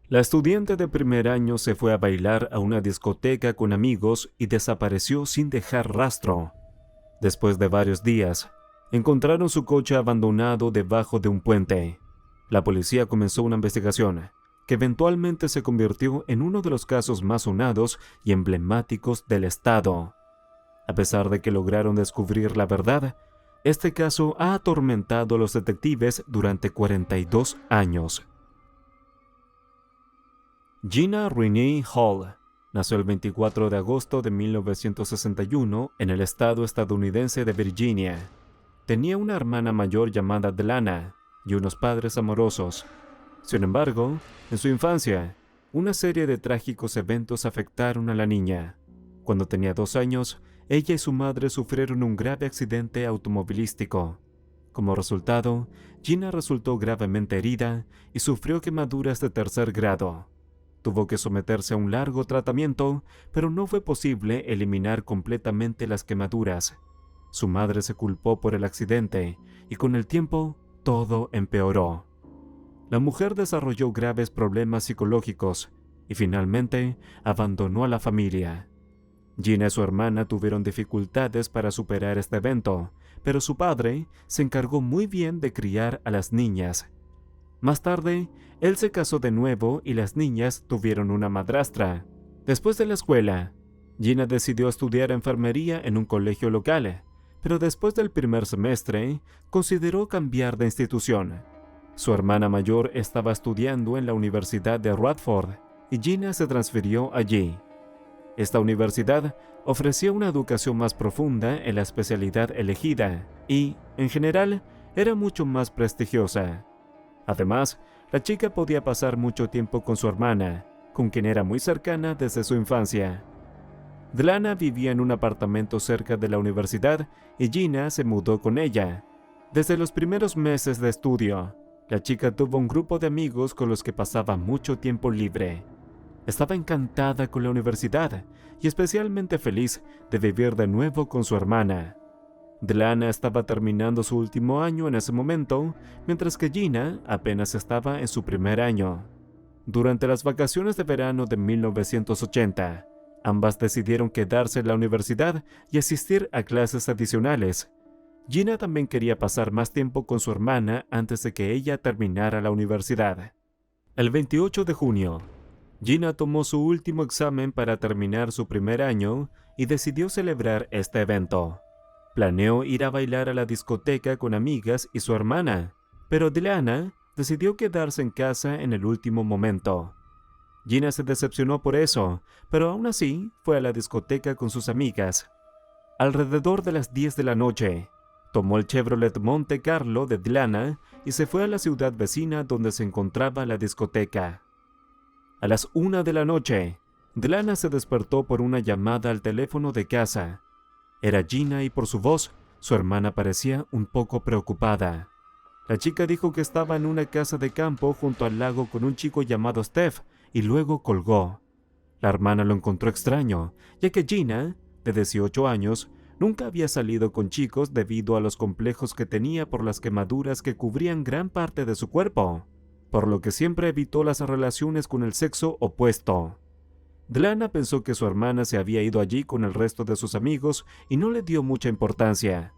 La estudiante de primer año se fue a bailar a una discoteca con amigos y desapareció sin dejar rastro. Después de varios días, encontraron su coche abandonado debajo de un puente. La policía comenzó una investigación, que eventualmente se convirtió en uno de los casos más sonados y emblemáticos del estado. A pesar de que lograron descubrir la verdad, este caso ha atormentado a los detectives durante 42 años. Gina Renee Hall nació el 24 de agosto de 1961 en el estado estadounidense de Virginia. Tenía una hermana mayor llamada Delana y unos padres amorosos. Sin embargo, en su infancia, una serie de trágicos eventos afectaron a la niña. Cuando tenía 2 años, ella y su madre sufrieron un grave accidente automovilístico. Como resultado, Gina resultó gravemente herida y sufrió quemaduras de tercer grado. Tuvo que someterse a un largo tratamiento, pero no fue posible eliminar completamente las quemaduras. Su madre se culpó por el accidente y con el tiempo todo empeoró. La mujer desarrolló graves problemas psicológicos y finalmente abandonó a la familia. Gina y su hermana tuvieron dificultades para superar este evento, pero su padre se encargó muy bien de criar a las niñas. Más tarde, él se casó de nuevo y las niñas tuvieron una madrastra. Después de la escuela, Gina decidió estudiar enfermería en un colegio local, pero después del primer semestre, consideró cambiar de institución. Su hermana mayor estaba estudiando en la Universidad de Radford y Gina se transfirió allí. Esta universidad ofrecía una educación más profunda en la especialidad elegida y, en general, era mucho más prestigiosa. Además, la chica podía pasar mucho tiempo con su hermana, con quien era muy cercana desde su infancia. Delana vivía en un apartamento cerca de la universidad y Gina se mudó con ella. Desde los primeros meses de estudio, la chica tuvo un grupo de amigos con los que pasaba mucho tiempo libre. Estaba encantada con la universidad y especialmente feliz de vivir de nuevo con su hermana. Delana estaba terminando su último año en ese momento, mientras que Gina apenas estaba en su primer año. Durante las vacaciones de verano de 1980, ambas decidieron quedarse en la universidad y asistir a clases adicionales. Gina también quería pasar más tiempo con su hermana antes de que ella terminara la universidad. El 28 de junio, Gina tomó su último examen para terminar su primer año y decidió celebrar este evento. Planeó ir a bailar a la discoteca con amigas y su hermana, pero Delana decidió quedarse en casa en el último momento. Gina se decepcionó por eso, pero aún así fue a la discoteca con sus amigas. Alrededor de las 10 de la noche, tomó el Chevrolet Monte Carlo de Delana y se fue a la ciudad vecina donde se encontraba la discoteca. A las 1 de la noche, Delana se despertó por una llamada al teléfono de casa. Era Gina y por su voz, su hermana parecía un poco preocupada. La chica dijo que estaba en una casa de campo junto al lago con un chico llamado Steph y luego colgó. La hermana lo encontró extraño, ya que Gina, de 18 años, nunca había salido con chicos debido a los complejos que tenía por las quemaduras que cubrían gran parte de su cuerpo, por lo que siempre evitó las relaciones con el sexo opuesto. Delana pensó que su hermana se había ido allí con el resto de sus amigos y no le dio mucha importancia.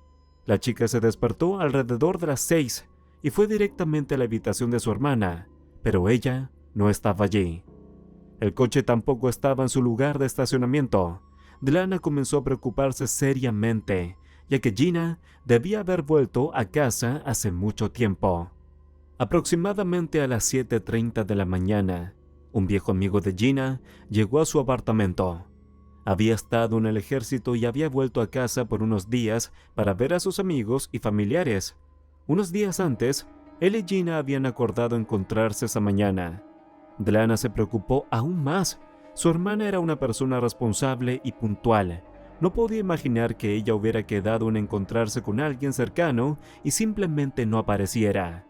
La chica se despertó alrededor de las 6 y fue directamente a la habitación de su hermana, pero ella no estaba allí. El coche tampoco estaba en su lugar de estacionamiento. Delana comenzó a preocuparse seriamente, ya que Gina debía haber vuelto a casa hace mucho tiempo. Aproximadamente a las 7:30 de la mañana, un viejo amigo de Gina llegó a su apartamento. Había estado en el ejército y había vuelto a casa por unos días para ver a sus amigos y familiares. Unos días antes, él y Gina habían acordado encontrarse esa mañana. Delana se preocupó aún más. Su hermana era una persona responsable y puntual. No podía imaginar que ella hubiera quedado en encontrarse con alguien cercano y simplemente no apareciera.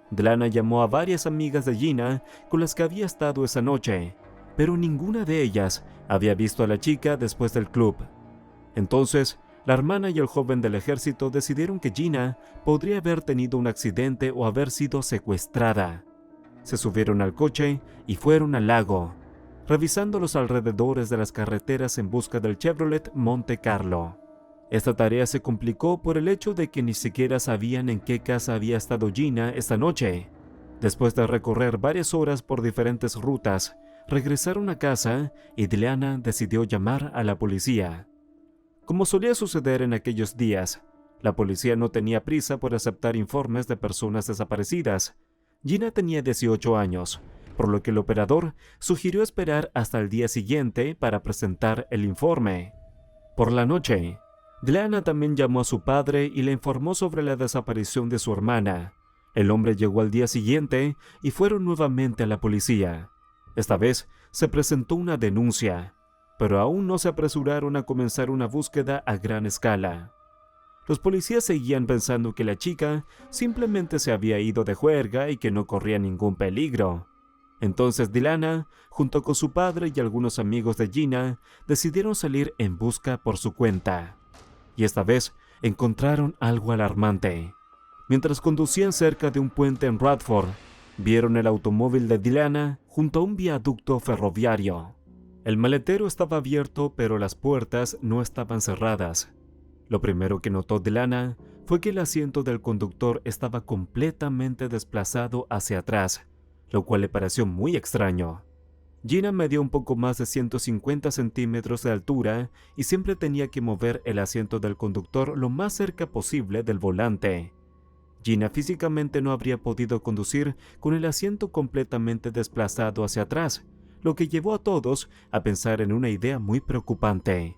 Delana llamó a varias amigas de Gina con las que había estado esa noche, pero ninguna de ellas había visto a la chica después del club. Entonces, la hermana y el joven del ejército decidieron que Gina podría haber tenido un accidente o haber sido secuestrada. Se subieron al coche y fueron al lago, revisando los alrededores de las carreteras en busca del Chevrolet Monte Carlo. Esta tarea se complicó por el hecho de que ni siquiera sabían en qué casa había estado Gina esta noche. Después de recorrer varias horas por diferentes rutas, regresaron a casa y Dileana decidió llamar a la policía. Como solía suceder en aquellos días, la policía no tenía prisa por aceptar informes de personas desaparecidas. Gina tenía 18 años, por lo que el operador sugirió esperar hasta el día siguiente para presentar el informe. Por la noche, Dileana también llamó a su padre y le informó sobre la desaparición de su hermana. El hombre llegó al día siguiente y fueron nuevamente a la policía. Esta vez se presentó una denuncia, pero aún no se apresuraron a comenzar una búsqueda a gran escala. Los policías seguían pensando que la chica simplemente se había ido de juerga y que no corría ningún peligro. Entonces Dileana, junto con su padre y algunos amigos de Gina, decidieron salir en busca por su cuenta. Y esta vez encontraron algo alarmante. Mientras conducían cerca de un puente en Radford, vieron el automóvil de Dileana junto a un viaducto ferroviario. El maletero estaba abierto, pero las puertas no estaban cerradas. Lo primero que notó Dileana fue que el asiento del conductor estaba completamente desplazado hacia atrás, lo cual le pareció muy extraño. Gina medía un poco más de 150 centímetros de altura y siempre tenía que mover el asiento del conductor lo más cerca posible del volante. Gina físicamente no habría podido conducir con el asiento completamente desplazado hacia atrás, lo que llevó a todos a pensar en una idea muy preocupante.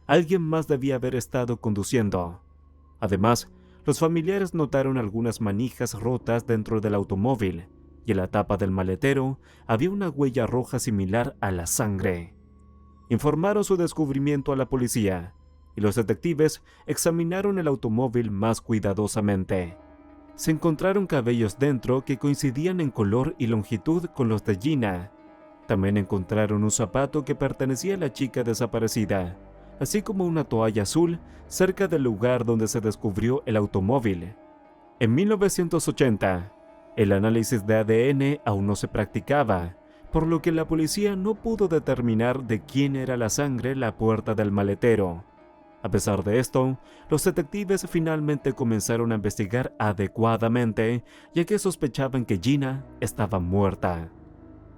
Alguien más debía haber estado conduciendo. Además, los familiares notaron algunas manijas rotas dentro del automóvil, y en la tapa del maletero había una huella roja similar a la sangre. Informaron su descubrimiento a la policía, y los detectives examinaron el automóvil más cuidadosamente. Se encontraron cabellos dentro que coincidían en color y longitud con los de Gina. También encontraron un zapato que pertenecía a la chica desaparecida, así como una toalla azul cerca del lugar donde se descubrió el automóvil. En 1980, el análisis de ADN aún no se practicaba, por lo que la policía no pudo determinar de quién era la sangre en la puerta del maletero. A pesar de esto, los detectives finalmente comenzaron a investigar adecuadamente, ya que sospechaban que Gina estaba muerta.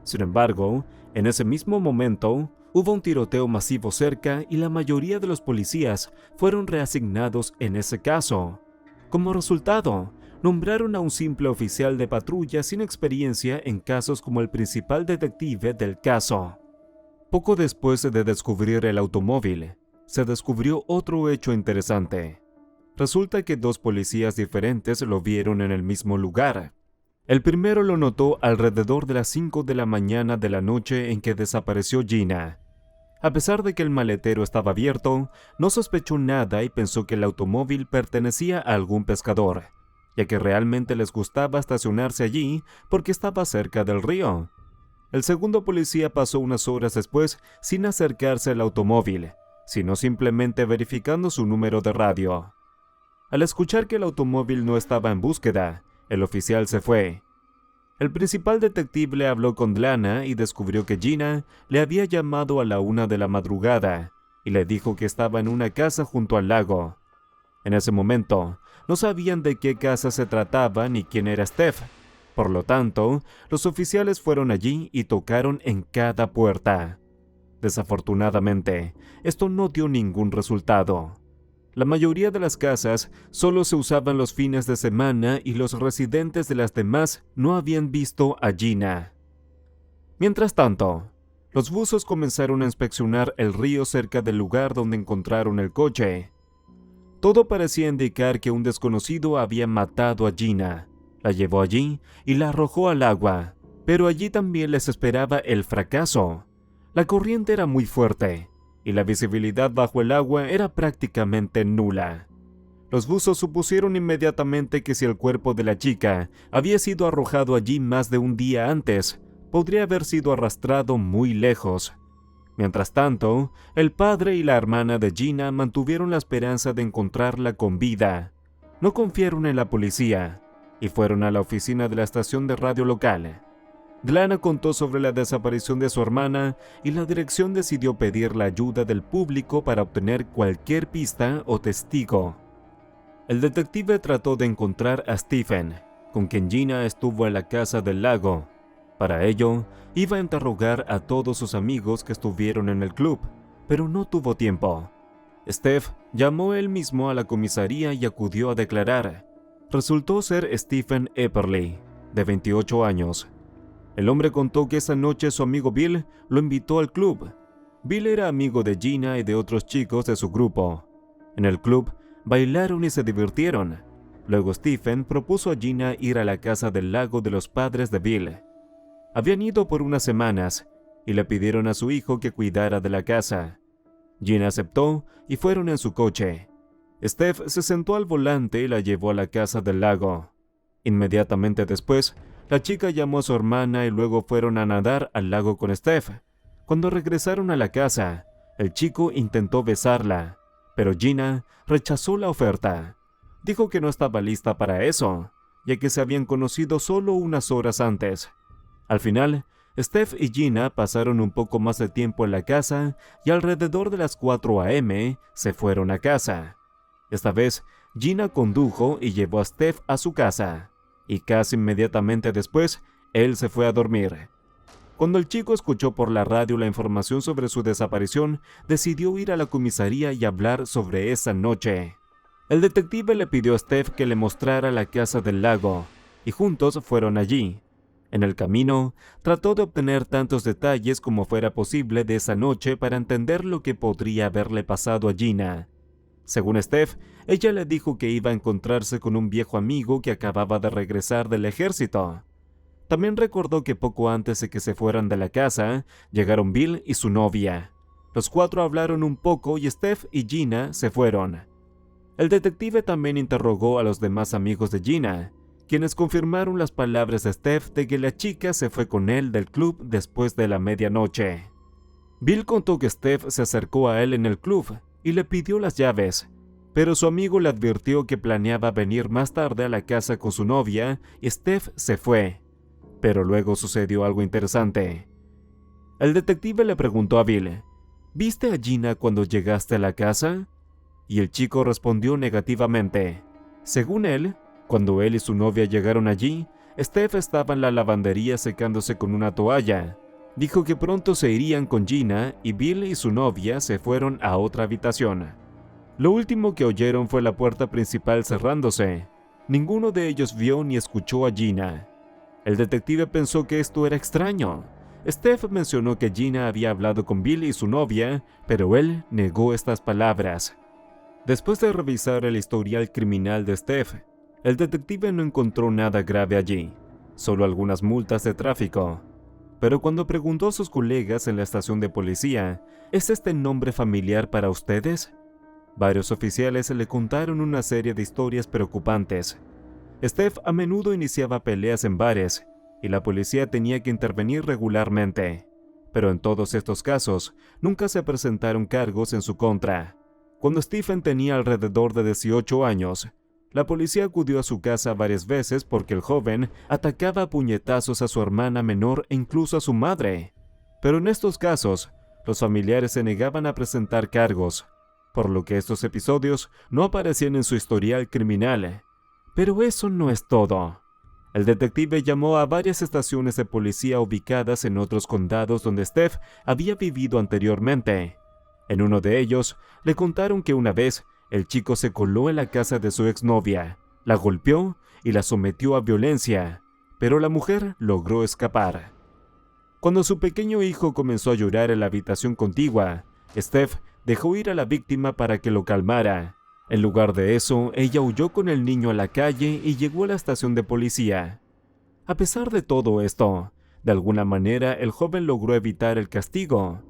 Sin embargo, en ese mismo momento, hubo un tiroteo masivo cerca y la mayoría de los policías fueron reasignados en ese caso. Como resultado, nombraron a un simple oficial de patrulla sin experiencia en casos como el principal detective del caso. Poco después de descubrir el automóvil, se descubrió otro hecho interesante. Resulta que dos policías diferentes lo vieron en el mismo lugar. El primero lo notó alrededor de las 5 de la mañana de la noche en que desapareció Gina. A pesar de que el maletero estaba abierto, no sospechó nada y pensó que el automóvil pertenecía a algún pescador, ya que realmente les gustaba estacionarse allí porque estaba cerca del río. El segundo policía pasó unas horas después sin acercarse al automóvil, sino simplemente verificando su número de radio. Al escuchar que el automóvil no estaba en búsqueda, el oficial se fue. El principal detective le habló con Dileana y descubrió que Gina le había llamado a la 1 de la madrugada y le dijo que estaba en una casa junto al lago. En ese momento, no sabían de qué casa se trataba ni quién era Steph. Por lo tanto, los oficiales fueron allí y tocaron en cada puerta. Desafortunadamente, esto no dio ningún resultado. La mayoría de las casas solo se usaban los fines de semana y los residentes de las demás no habían visto a Gina. Mientras tanto, los buzos comenzaron a inspeccionar el río cerca del lugar donde encontraron el coche. Todo parecía indicar que un desconocido había matado a Gina, la llevó allí y la arrojó al agua, pero allí también les esperaba el fracaso. La corriente era muy fuerte y la visibilidad bajo el agua era prácticamente nula. Los buzos supusieron inmediatamente que si el cuerpo de la chica había sido arrojado allí más de un día antes, podría haber sido arrastrado muy lejos. Mientras tanto, el padre y la hermana de Gina mantuvieron la esperanza de encontrarla con vida. No confiaron en la policía y fueron a la oficina de la estación de radio local. Dlana contó sobre la desaparición de su hermana y la dirección decidió pedir la ayuda del público para obtener cualquier pista o testigo. El detective trató de encontrar a Stephen, con quien Gina estuvo en la casa del lago. Para ello, iba a interrogar a todos sus amigos que estuvieron en el club, pero no tuvo tiempo. Steph llamó él mismo a la comisaría y acudió a declarar. Resultó ser Stephen Epperly, de 28 años. El hombre contó que esa noche su amigo Bill lo invitó al club. Bill era amigo de Gina y de otros chicos de su grupo. En el club, bailaron y se divirtieron. Luego Stephen propuso a Gina ir a la casa del lago de los padres de Bill. Habían ido por unas semanas y le pidieron a su hijo que cuidara de la casa. Gina aceptó y fueron en su coche. Steph se sentó al volante y la llevó a la casa del lago. Inmediatamente después, la chica llamó a su hermana y luego fueron a nadar al lago con Steph. Cuando regresaron a la casa, el chico intentó besarla, pero Gina rechazó la oferta. Dijo que no estaba lista para eso, ya que se habían conocido solo unas horas antes. Al final, Steph y Gina pasaron un poco más de tiempo en la casa y alrededor de las 4 a.m. se fueron a casa. Esta vez, Gina condujo y llevó a Steph a su casa, y casi inmediatamente después, él se fue a dormir. Cuando el chico escuchó por la radio la información sobre su desaparición, decidió ir a la comisaría y hablar sobre esa noche. El detective le pidió a Steph que le mostrara la casa del lago, y juntos fueron allí. En el camino, trató de obtener tantos detalles como fuera posible de esa noche para entender lo que podría haberle pasado a Gina. Según Steph, ella le dijo que iba a encontrarse con un viejo amigo que acababa de regresar del ejército. También recordó que poco antes de que se fueran de la casa, llegaron Bill y su novia. Los cuatro hablaron un poco y Steph y Gina se fueron. El detective también interrogó a los demás amigos de Gina, quienes confirmaron las palabras de Steph de que la chica se fue con él del club después de la medianoche. Bill contó que Steph se acercó a él en el club y le pidió las llaves, pero su amigo le advirtió que planeaba venir más tarde a la casa con su novia y Steph se fue. Pero luego sucedió algo interesante. El detective le preguntó a Bill, ¿viste a Gina cuando llegaste a la casa? Y el chico respondió negativamente. Según él, cuando él y su novia llegaron allí, Steph estaba en la lavandería secándose con una toalla. Dijo que pronto se irían con Gina y Bill y su novia se fueron a otra habitación. Lo último que oyeron fue la puerta principal cerrándose. Ninguno de ellos vio ni escuchó a Gina. El detective pensó que esto era extraño. Steph mencionó que Gina había hablado con Bill y su novia, pero él negó estas palabras. Después de revisar el historial criminal de Steph, el detective no encontró nada grave allí, solo algunas multas de tráfico. Pero cuando preguntó a sus colegas en la estación de policía, ¿es este nombre familiar para ustedes? Varios oficiales le contaron una serie de historias preocupantes. Steph a menudo iniciaba peleas en bares, y la policía tenía que intervenir regularmente. Pero en todos estos casos, nunca se presentaron cargos en su contra. Cuando Stephen tenía alrededor de 18 años, la policía acudió a su casa varias veces porque el joven atacaba a puñetazos a su hermana menor e incluso a su madre. Pero en estos casos, los familiares se negaban a presentar cargos, por lo que estos episodios no aparecían en su historial criminal. Pero eso no es todo. El detective llamó a varias estaciones de policía ubicadas en otros condados donde Steph había vivido anteriormente. En uno de ellos, le contaron que una vez el chico se coló en la casa de su exnovia, la golpeó y la sometió a violencia, pero la mujer logró escapar. Cuando su pequeño hijo comenzó a llorar en la habitación contigua, Steph dejó ir a la víctima para que lo calmara. En lugar de eso, ella huyó con el niño a la calle y llegó a la estación de policía. A pesar de todo esto, de alguna manera el joven logró evitar el castigo.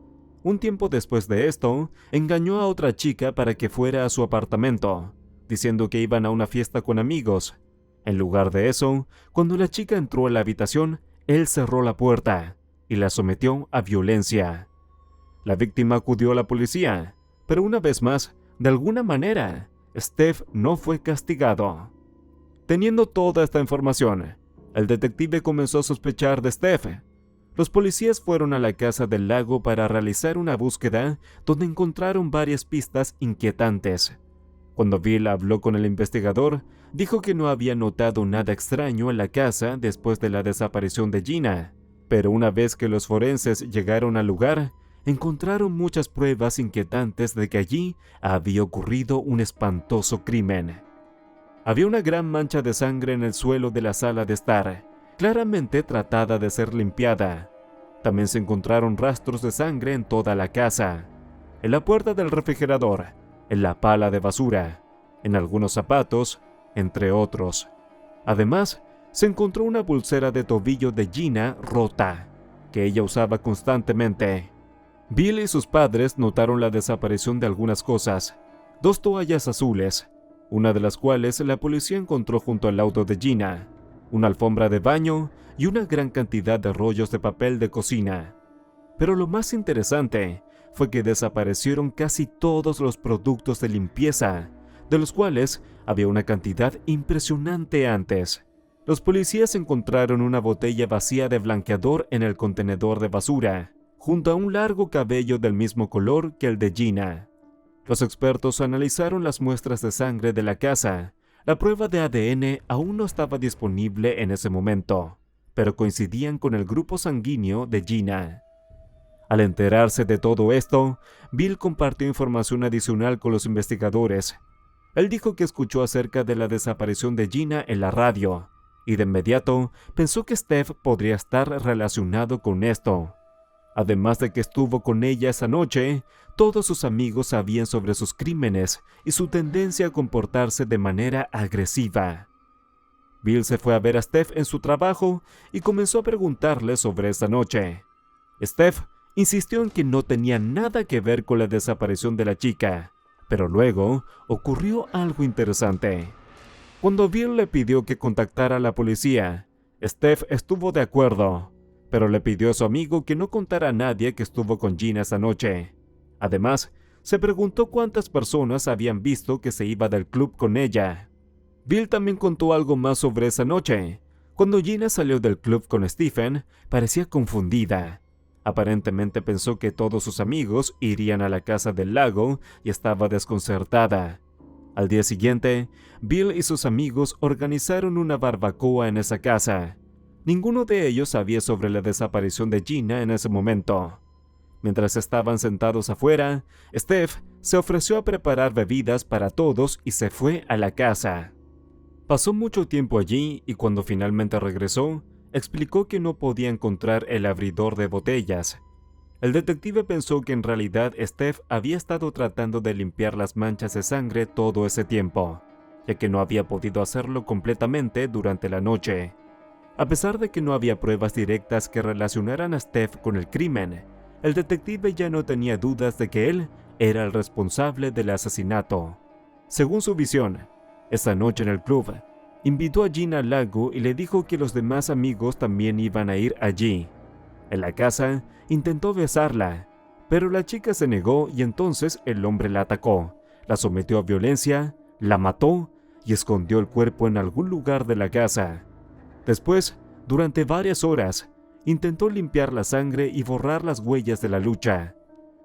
Un tiempo después de esto, engañó a otra chica para que fuera a su apartamento, diciendo que iban a una fiesta con amigos. En lugar de eso, cuando la chica entró a la habitación, él cerró la puerta y la sometió a violencia. La víctima acudió a la policía, pero una vez más, de alguna manera, Steph no fue castigado. Teniendo toda esta información, El detective comenzó a sospechar de Steph. Los policías fueron a la casa del lago para realizar una búsqueda donde encontraron varias pistas inquietantes. Cuando Bill habló con el investigador, dijo que no había notado nada extraño en la casa después de la desaparición de Gina, pero una vez que los forenses llegaron al lugar, encontraron muchas pruebas inquietantes de que allí había ocurrido un espantoso crimen. Había una gran mancha de sangre en el suelo de la sala de estar, claramente tratada de ser limpiada. También se encontraron rastros de sangre en toda la casa, en la puerta del refrigerador, en la pala de basura, en algunos zapatos, entre otros. Además, se encontró una pulsera de tobillo de Gina rota, que ella usaba constantemente. Bill y sus padres notaron la desaparición de algunas cosas: 2 toallas azules, una de las cuales la policía encontró junto al auto de Gina, una alfombra de baño y una gran cantidad de rollos de papel de cocina. Pero lo más interesante fue que desaparecieron casi todos los productos de limpieza, de los cuales había una cantidad impresionante antes. Los policías encontraron una botella vacía de blanqueador en el contenedor de basura, junto a un largo cabello del mismo color que el de Gina. Los expertos analizaron las muestras de sangre de la casa. La prueba de ADN aún no estaba disponible en ese momento, pero coincidían con el grupo sanguíneo de Gina. Al enterarse de todo esto, Bill compartió información adicional con los investigadores. Él dijo que escuchó acerca de la desaparición de Gina en la radio, y de inmediato pensó que Steph podría estar relacionado con esto. Además de que estuvo con ella esa noche, todos sus amigos sabían sobre sus crímenes y su tendencia a comportarse de manera agresiva. Bill se fue a ver a Steph en su trabajo y comenzó a preguntarle sobre esa noche. Steph insistió en que no tenía nada que ver con la desaparición de la chica, pero luego ocurrió algo interesante. Cuando Bill le pidió que contactara a la policía, Steph estuvo de acuerdo, pero le pidió a su amigo que no contara a nadie que estuvo con Gina esa noche. Además, se preguntó cuántas personas habían visto que se iba del club con ella. Bill también contó algo más sobre esa noche. Cuando Gina salió del club con Stephen, parecía confundida. Aparentemente pensó que todos sus amigos irían a la casa del lago y estaba desconcertada. Al día siguiente, Bill y sus amigos organizaron una barbacoa en esa casa. Ninguno de ellos sabía sobre la desaparición de Gina en ese momento. Mientras estaban sentados afuera, Steph se ofreció a preparar bebidas para todos y se fue a la casa. Pasó mucho tiempo allí y cuando finalmente regresó, explicó que no podía encontrar el abridor de botellas. El detective pensó que en realidad Steph había estado tratando de limpiar las manchas de sangre todo ese tiempo, ya que no había podido hacerlo completamente durante la noche. A pesar de que no había pruebas directas que relacionaran a Steph con el crimen, el detective ya no tenía dudas de que él era el responsable del asesinato. Según su visión, esa noche en el club, invitó a Gina al lago y le dijo que los demás amigos también iban a ir allí. En la casa, intentó besarla, pero la chica se negó y entonces el hombre la atacó, la sometió a violencia, la mató y escondió el cuerpo en algún lugar de la casa. Después, durante varias horas, intentó limpiar la sangre y borrar las huellas de la lucha.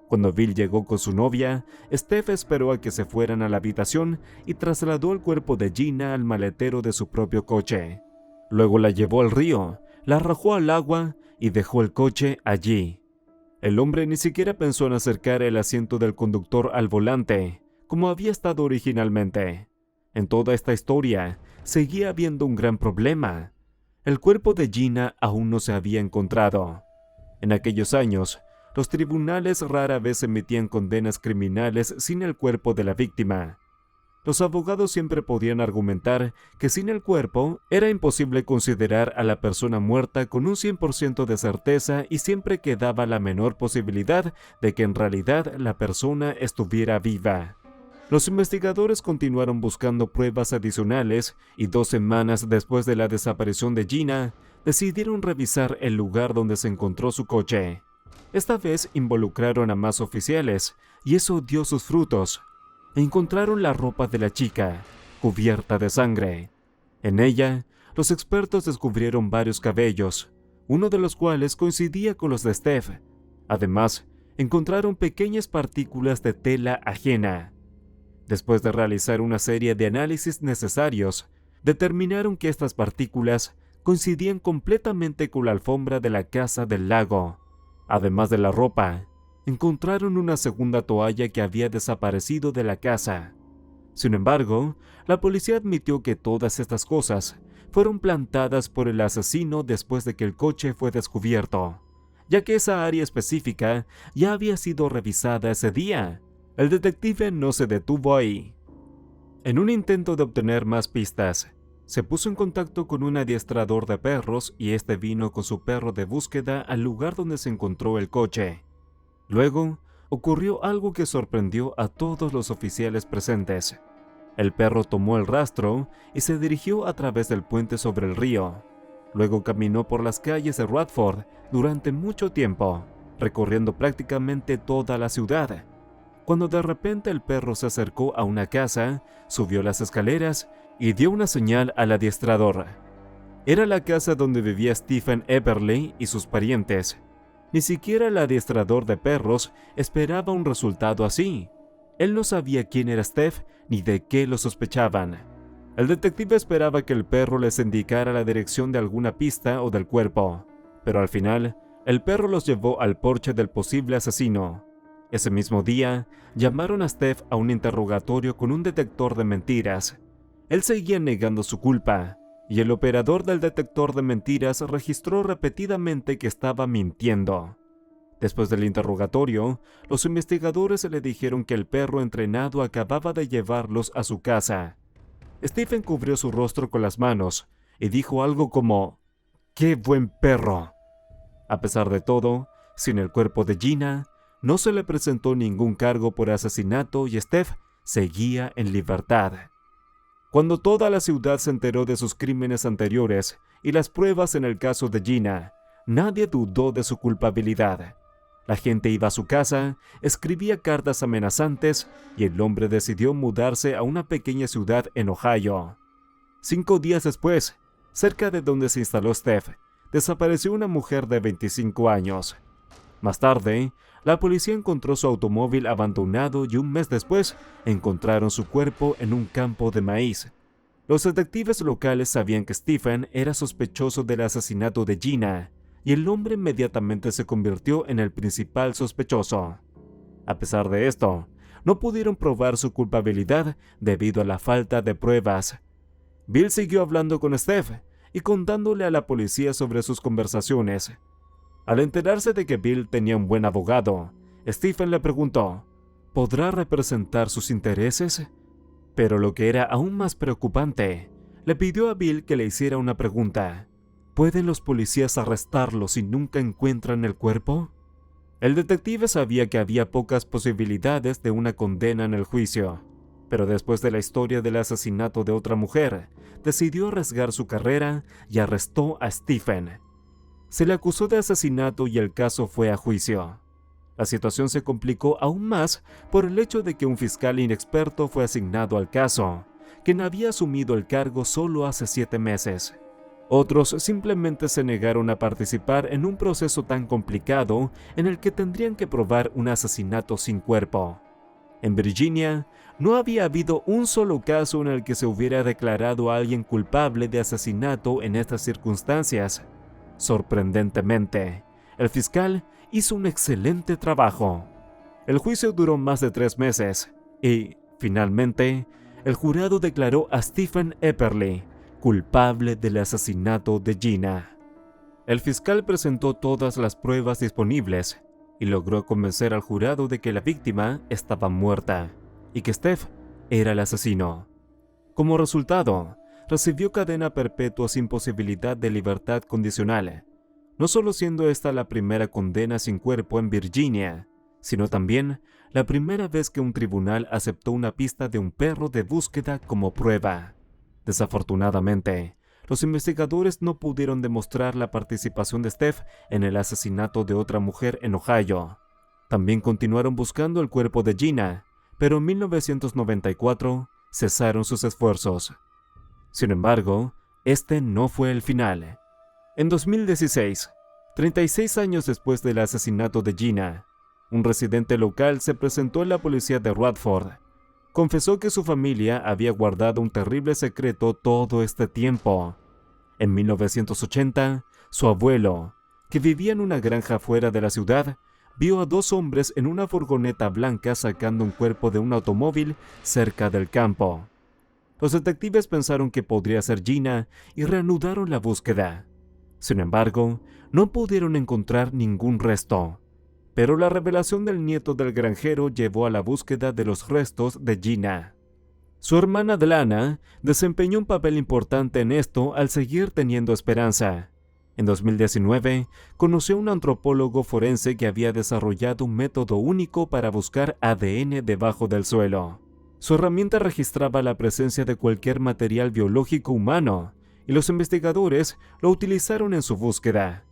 Cuando Bill llegó con su novia, Steph esperó a que se fueran a la habitación y trasladó el cuerpo de Gina al maletero de su propio coche. Luego la llevó al río, la arrojó al agua y dejó el coche allí. El hombre ni siquiera pensó en acercar el asiento del conductor al volante, como había estado originalmente. En toda esta historia, seguía habiendo un gran problema. El cuerpo de Gina aún no se había encontrado. En aquellos años, los tribunales rara vez emitían condenas criminales sin el cuerpo de la víctima. Los abogados siempre podían argumentar que sin el cuerpo era imposible considerar a la persona muerta con un 100% de certeza y siempre quedaba la menor posibilidad de que en realidad la persona estuviera viva. Los investigadores continuaron buscando pruebas adicionales y 2 semanas después de la desaparición de Gina, decidieron revisar el lugar donde se encontró su coche. Esta vez involucraron a más oficiales y eso dio sus frutos. Encontraron la ropa de la chica, cubierta de sangre. En ella, los expertos descubrieron varios cabellos, uno de los cuales coincidía con los de Steph. Además, encontraron pequeñas partículas de tela ajena. Después de realizar una serie de análisis necesarios, determinaron que estas partículas coincidían completamente con la alfombra de la casa del lago. Además de la ropa, encontraron una segunda toalla que había desaparecido de la casa. Sin embargo, la policía admitió que todas estas cosas fueron plantadas por el asesino después de que el coche fue descubierto, ya que esa área específica ya había sido revisada ese día. El detective no se detuvo ahí. En un intento de obtener más pistas, se puso en contacto con un adiestrador de perros y este vino con su perro de búsqueda al lugar donde se encontró el coche. Luego, ocurrió algo que sorprendió a todos los oficiales presentes. El perro tomó el rastro y se dirigió a través del puente sobre el río. Luego caminó por las calles de Radford durante mucho tiempo, recorriendo prácticamente toda la ciudad. Cuando de repente el perro se acercó a una casa, subió las escaleras y dio una señal al adiestrador. Era la casa donde vivía Stephen Eberle y sus parientes. Ni siquiera el adiestrador de perros esperaba un resultado así. Él no sabía quién era Steph ni de qué lo sospechaban. El detective esperaba que el perro les indicara la dirección de alguna pista o del cuerpo, pero al final, el perro los llevó al porche del posible asesino. Ese mismo día, llamaron a Steph a un interrogatorio con un detector de mentiras. Él seguía negando su culpa, y el operador del detector de mentiras registró repetidamente que estaba mintiendo. Después del interrogatorio, los investigadores le dijeron que el perro entrenado acababa de llevarlos a su casa. Stephen cubrió su rostro con las manos y dijo algo como: ¡qué buen perro! A pesar de todo, sin el cuerpo de Gina, no se le presentó ningún cargo por asesinato y Steph seguía en libertad. Cuando toda la ciudad se enteró de sus crímenes anteriores y las pruebas en el caso de Gina, nadie dudó de su culpabilidad. La gente iba a su casa, escribía cartas amenazantes y el hombre decidió mudarse a una pequeña ciudad en Ohio. 5 días después, cerca de donde se instaló Steph, desapareció una mujer de 25 años. Más tarde, la policía encontró su automóvil abandonado y un mes después encontraron su cuerpo en un campo de maíz. Los detectives locales sabían que Stephen era sospechoso del asesinato de Gina, y el hombre inmediatamente se convirtió en el principal sospechoso. A pesar de esto, no pudieron probar su culpabilidad debido a la falta de pruebas. Bill siguió hablando con Steph y contándole a la policía sobre sus conversaciones. Al enterarse de que Bill tenía un buen abogado, Stephen le preguntó: ¿podrá representar sus intereses? Pero lo que era aún más preocupante, le pidió a Bill que le hiciera una pregunta: ¿pueden los policías arrestarlo si nunca encuentran el cuerpo? El detective sabía que había pocas posibilidades de una condena en el juicio, pero después de la historia del asesinato de otra mujer, decidió arriesgar su carrera y arrestó a Stephen. Se le acusó de asesinato y el caso fue a juicio. La situación se complicó aún más por el hecho de que un fiscal inexperto fue asignado al caso, quien había asumido el cargo solo hace 7 meses. Otros simplemente se negaron a participar en un proceso tan complicado en el que tendrían que probar un asesinato sin cuerpo. En Virginia, no había habido un solo caso en el que se hubiera declarado a alguien culpable de asesinato en estas circunstancias. Sorprendentemente, el fiscal hizo un excelente trabajo. El juicio duró más de 3 meses y, finalmente, el jurado declaró a Stephen Eberle culpable del asesinato de Gina. El fiscal presentó todas las pruebas disponibles y logró convencer al jurado de que la víctima estaba muerta y que Steph era el asesino. Como resultado, recibió cadena perpetua sin posibilidad de libertad condicional, no solo siendo esta la primera condena sin cuerpo en Virginia, sino también la primera vez que un tribunal aceptó una pista de un perro de búsqueda como prueba. Desafortunadamente, los investigadores no pudieron demostrar la participación de Steph en el asesinato de otra mujer en Ohio. También continuaron buscando el cuerpo de Gina, pero en 1994 cesaron sus esfuerzos. Sin embargo, este no fue el final. En 2016, 36 años después del asesinato de Gina, un residente local se presentó en la policía de Radford. Confesó que su familia había guardado un terrible secreto todo este tiempo. En 1980, su abuelo, que vivía en una granja fuera de la ciudad, vio a dos hombres en una furgoneta blanca sacando un cuerpo de un automóvil cerca del campo. Los detectives pensaron que podría ser Gina y reanudaron la búsqueda. Sin embargo, no pudieron encontrar ningún resto. Pero la revelación del nieto del granjero llevó a la búsqueda de los restos de Gina. Su hermana Dlana desempeñó un papel importante en esto al seguir teniendo esperanza. En 2019, conoció a un antropólogo forense que había desarrollado un método único para buscar ADN debajo del suelo. Su herramienta registraba la presencia de cualquier material biológico humano, y los investigadores lo utilizaron en su búsqueda.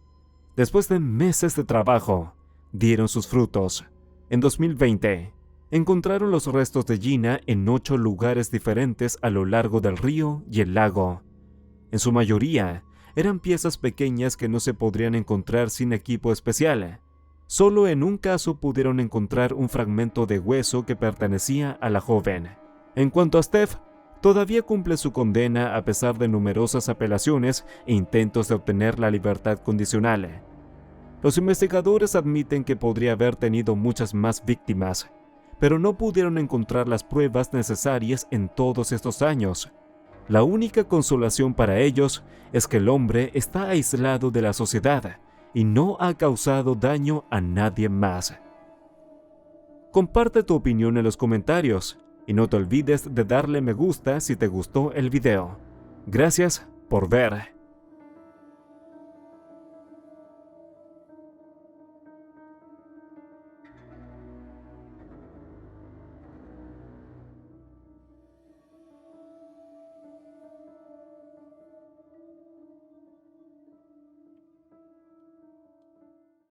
Después de meses de trabajo, dieron sus frutos. En 2020, encontraron los restos de Gina en 8 lugares diferentes a lo largo del río y el lago. En su mayoría, eran piezas pequeñas que no se podrían encontrar sin equipo especial. Solo en un caso pudieron encontrar un fragmento de hueso que pertenecía a la joven. En cuanto a Steph, todavía cumple su condena a pesar de numerosas apelaciones e intentos de obtener la libertad condicional. Los investigadores admiten que podría haber tenido muchas más víctimas, pero no pudieron encontrar las pruebas necesarias en todos estos años. La única consolación para ellos es que el hombre está aislado de la sociedad y no ha causado daño a nadie más. Comparte tu opinión en los comentarios y no te olvides de darle me gusta si te gustó el video. Gracias por ver.